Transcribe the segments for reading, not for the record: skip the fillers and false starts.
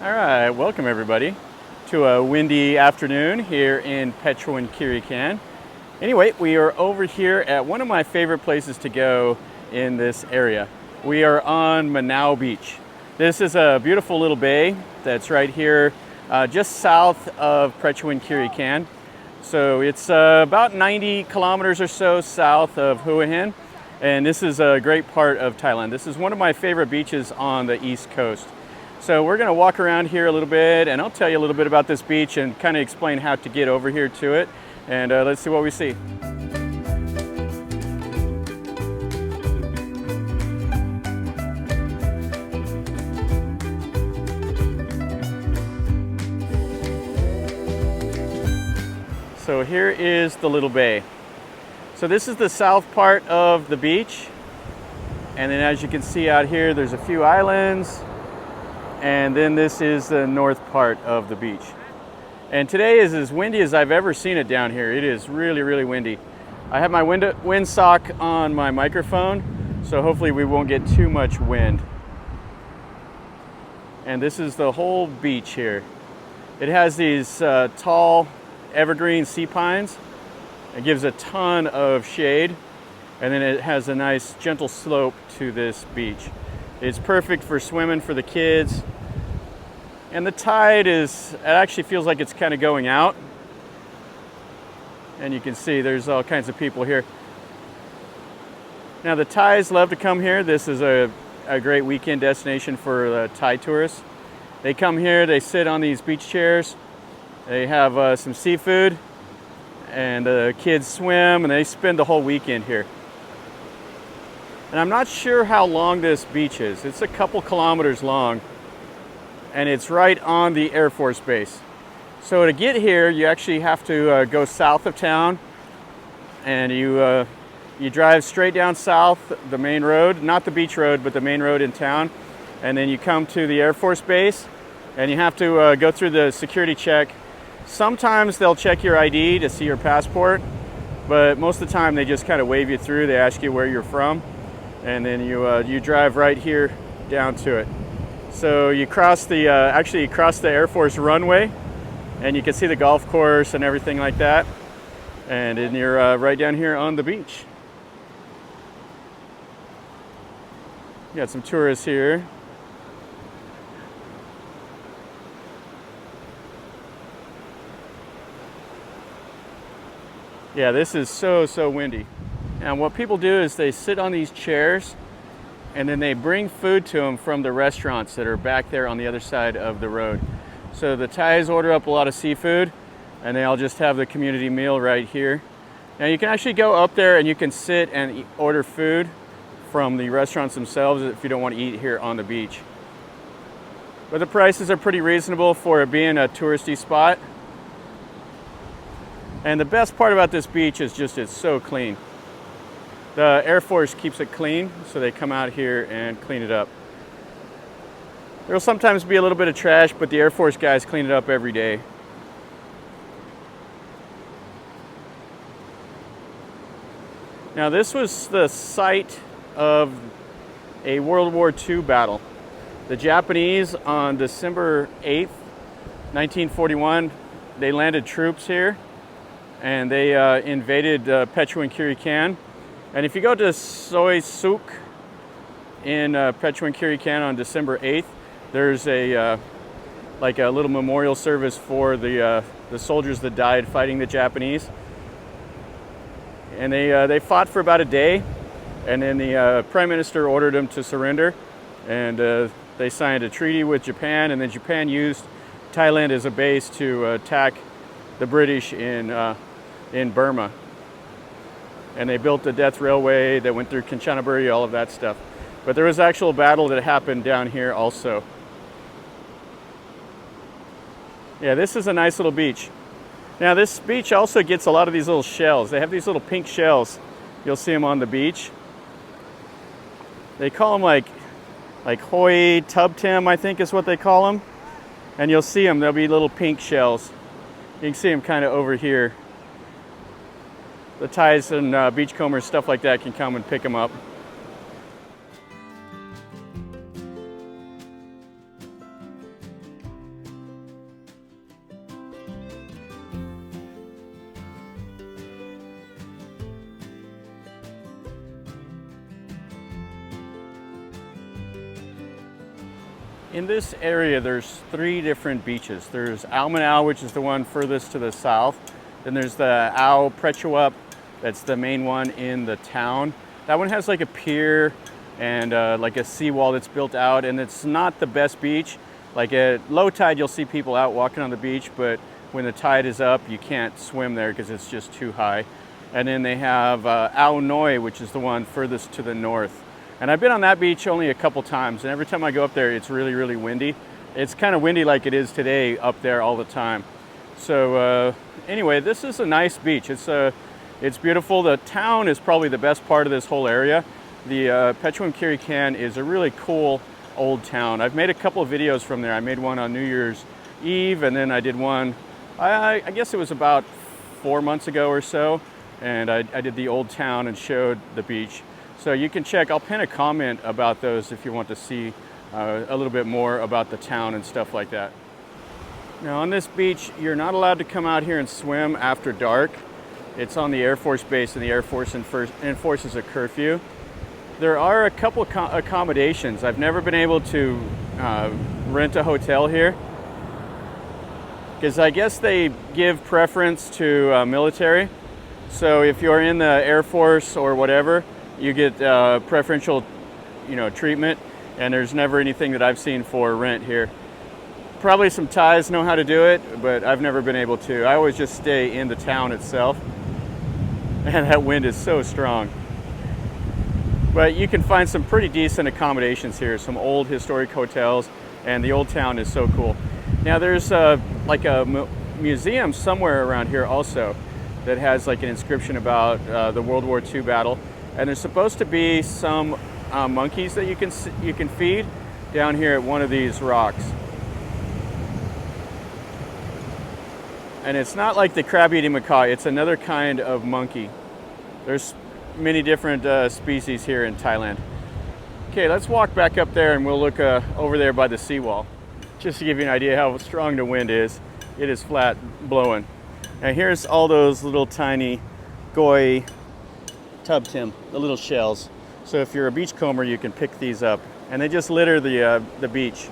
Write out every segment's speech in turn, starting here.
All right, welcome everybody to a windy afternoon here in Prachuap Khiri Khan. Anyway, we are over here at one of my favorite places to go in this area. We are on Manao Beach. This is a beautiful little bay that's right here just south of Prachuap Khiri Khan. So it's about 90 kilometers or so south of Ko Aen, and this is a great part of Thailand. This is one of my favorite beaches on the east coast. So we're going to walk around here a little bit, and I'll tell you a little bit about this beach and kind of explain how to get over here to it. And let's see what we see. So here is the little bay. So this is the south part of the beach. And then as you can see out here, there's a few islands. And then this is the north part of the beach. And today is as windy as I've ever seen it down here. It is really, really windy. I have my windsock on my microphone, so hopefully we won't get too much wind. And this is the whole beach here. It has these tall evergreen sea pines. It gives a ton of shade, and then it has a nice gentle slope to this beach. It's perfect for swimming for the kids. And the tide it actually feels like it's kind of going out. And you can see there's all kinds of people here. Now the Thais love to come here. This is a great weekend destination for Thai tourists. They come here, they sit on these beach chairs. They have some seafood, and the kids swim, and they spend the whole weekend here. And I'm not sure how long this beach is. It's a couple kilometers long, and it's right on the Air Force Base. So to get here, you actually have to go south of town, and you drive straight down south, the main road, not the beach road, but the main road in town, and then you come to the Air Force Base, and you have to go through the security check. Sometimes they'll check your ID to see your passport, but most of the time they just kind of wave you through. They ask you where you're from. And then you drive right here down to it. So you cross the Air Force runway, and you can see the golf course and everything like that. And then you're right down here on the beach. You got some tourists here. Yeah, this is so windy. And what people do is they sit on these chairs, and then they bring food to them from the restaurants that are back there on the other side of the road. So the Thais order up a lot of seafood, and they all just have the community meal right here. Now you can actually go up there and you can sit and order food from the restaurants themselves if you don't want to eat here on the beach. But the prices are pretty reasonable for it being a touristy spot. And the best part about this beach is just it's so clean. The Air Force keeps it clean, so they come out here and clean it up. There will sometimes be a little bit of trash, but the Air Force guys clean it up every day. Now this was the site of a World War II battle. The Japanese on December 8th, 1941, they landed troops here, and they invaded Prachuap Khiri Khan. And if you go to Soi Suk in Prachuap Khiri Khan on December 8th, there's a little memorial service for the soldiers that died fighting the Japanese. And they fought for about a day, and then the Prime Minister ordered them to surrender, and they signed a treaty with Japan, and then Japan used Thailand as a base to attack the British in Burma. And they built the death railway that went through Kanchanaburi, all of that stuff. But there was actual battle that happened down here also. Yeah, this is a nice little beach. Now this beach also gets a lot of these little shells. They have these little pink shells. You'll see them on the beach. They call them like hoi tubtim, I think is what they call them. And you'll see them, there'll be little pink shells. You can see them kind of over here. The Thais and beachcombers, stuff like that, can come and pick them up. In this area, there's 3 different beaches. There's Ao Manao, which is the one furthest to the south. Then there's the Ao Prachuap, that's the main one in the town. That one has like a pier and like a seawall that's built out, and it's not the best beach. Like at low tide, you'll see people out walking on the beach, but when the tide is up, you can't swim there because it's just too high. And then they have Ao Noi, which is the one furthest to the north. And I've been on that beach only a couple times, and every time I go up there, it's really, really windy. It's kind of windy like it is today up there all the time. So anyway, this is a nice beach. It's beautiful. The town is probably the best part of this whole area. The Prachuap Khiri Khan is a really cool old town. I've made a couple of videos from there. I made one on New Year's Eve, and then I did one, I guess it was about 4 months ago or so, and I did the old town and showed the beach. So you can check, I'll pin a comment about those if you want to see a little bit more about the town and stuff like that. Now on this beach, you're not allowed to come out here and swim after dark. It's on the Air Force base, and the Air Force enforces a curfew. There are a couple accommodations. I've never been able to rent a hotel here because I guess they give preference to military. So if you're in the Air Force or whatever, you get preferential, treatment, and there's never anything that I've seen for rent here. Probably some Thais know how to do it, but I've never been able to. I always just stay in the town itself, and that wind is so strong. But you can find some pretty decent accommodations here, some old historic hotels, and the old town is so cool. Now there's like a museum somewhere around here also that has like an inscription about the World War II battle. And there's supposed to be some monkeys that you can feed down here at one of these rocks. And it's not like the crab-eating macaw, it's another kind of monkey. There's many different species here in Thailand. Okay, let's walk back up there and we'll look over there by the seawall. Just to give you an idea how strong the wind is, it is flat blowing. And here's all those little tiny goi tub tim, the little shells. So if you're a beachcomber, you can pick these up. And they just litter the beach.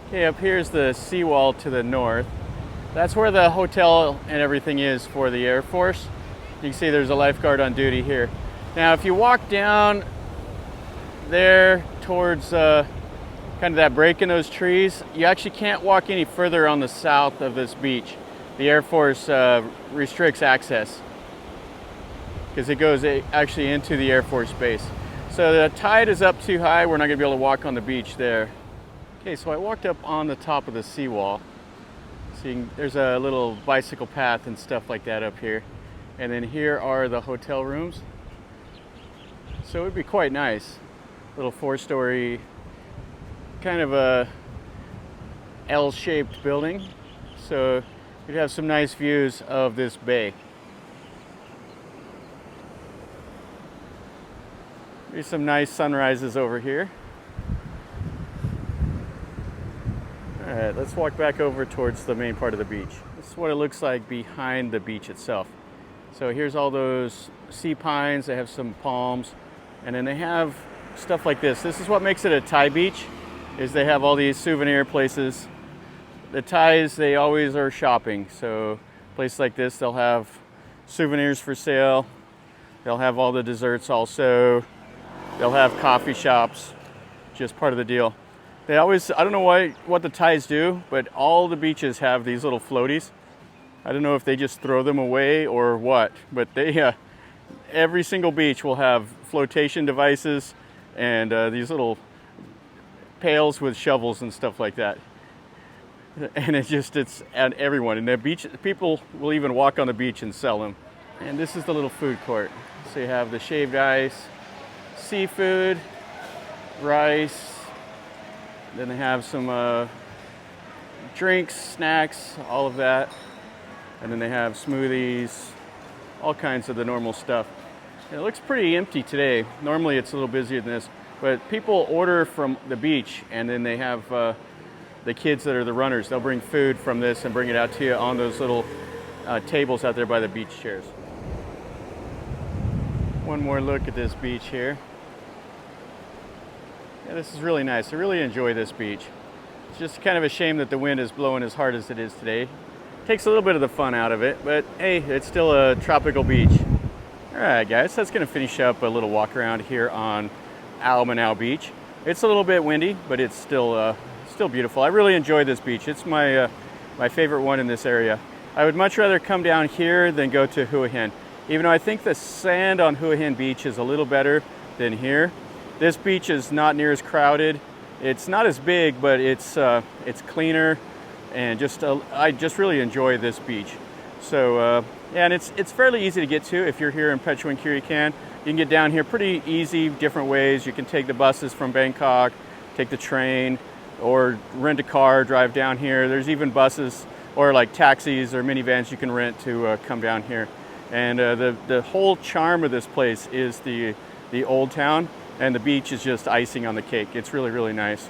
Okay, up here's the seawall to the north. That's where the hotel and everything is for the Air Force. You can see there's a lifeguard on duty here. Now, if you walk down there towards kind of that break in those trees, you actually can't walk any further on the south of this beach. The Air Force restricts access because it goes actually into the Air Force base. So the tide is up too high, we're not gonna be able to walk on the beach there. Okay, so I walked up on the top of the seawall. So there's a little bicycle path and stuff like that up here. And then here are the hotel rooms. So it would be quite nice. Little 4-story, kind of a L-shaped building. So you'd have some nice views of this bay. There's some nice sunrises over here. All right, let's walk back over towards the main part of the beach. This is what it looks like behind the beach itself. So here's all those sea pines, they have some palms, and then they have stuff like this. This is what makes it a Thai beach, is they have all these souvenir places. The Thais, they always are shopping. So places like this, they'll have souvenirs for sale. They'll have all the desserts also. They'll have coffee shops, just part of the deal. They always, I don't know what the Thais do, but all the beaches have these little floaties. I don't know if they just throw them away or what, but they, every single beach will have flotation devices and these little pails with shovels and stuff like that. And it's at everyone. And the beach, people will even walk on the beach and sell them. And this is the little food court. So you have the shaved ice, seafood, rice, Then they have some drinks, snacks, all of that. And then they have smoothies, all kinds of the normal stuff. And it looks pretty empty today. Normally it's a little busier than this, but people order from the beach, and then they have the kids that are the runners. They'll bring food from this and bring it out to you on those little tables out there by the beach chairs. One more look at this beach here. Yeah, this is really nice. I really enjoy this beach. It's just kind of a shame that the wind is blowing as hard as it is today. Takes a little bit of the fun out of it, but hey, it's still a tropical beach. All right, guys, that's gonna finish up a little walk around here on Manao Beach. It's a little bit windy, but it's still beautiful. I really enjoy this beach. It's my favorite one in this area. I would much rather come down here than go to Ko Aen. Even though I think the sand on Ko Aen Beach is a little better than here. This beach is not near as crowded. It's not as big, but it's cleaner, and I just really enjoy this beach. So yeah, and it's fairly easy to get to if you're here in Prachuap Khiri Khan. You can get down here pretty easy, different ways. You can take the buses from Bangkok, take the train, or rent a car, drive down here. There's even buses or like taxis or minivans you can rent to come down here. And the whole charm of this place is the old town, and the beach is just icing on the cake. It's really, really nice.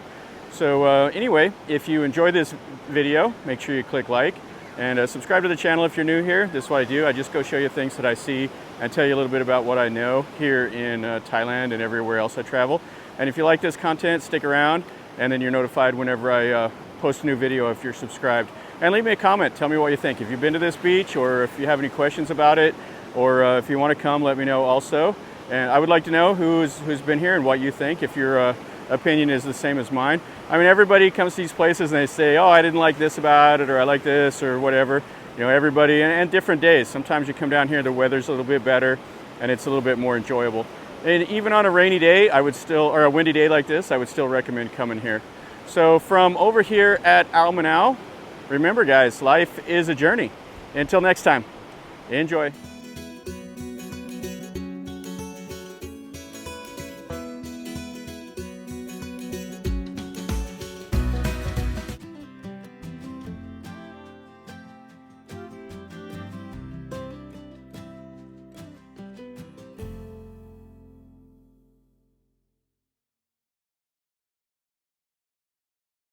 So anyway, if you enjoyed this video, make sure you click like and subscribe to the channel if you're new here. This is what I do. I just go show you things that I see and tell you a little bit about what I know here in Thailand and everywhere else I travel. And if you like this content, stick around, and then you're notified whenever I post a new video if you're subscribed. And leave me a comment. Tell me what you think. If you've been to this beach, or if you have any questions about it, or if you want to come, let me know also. And I would like to know who's been here and what you think, if your opinion is the same as mine. I mean, everybody comes to these places and they say, oh, I didn't like this about it, or I like this, or whatever. You know, everybody, and different days. Sometimes you come down here, the weather's a little bit better, and it's a little bit more enjoyable. And even on a rainy day, or a windy day like this, I would still recommend coming here. So from over here at Manao, remember guys, life is a journey. Until next time, enjoy.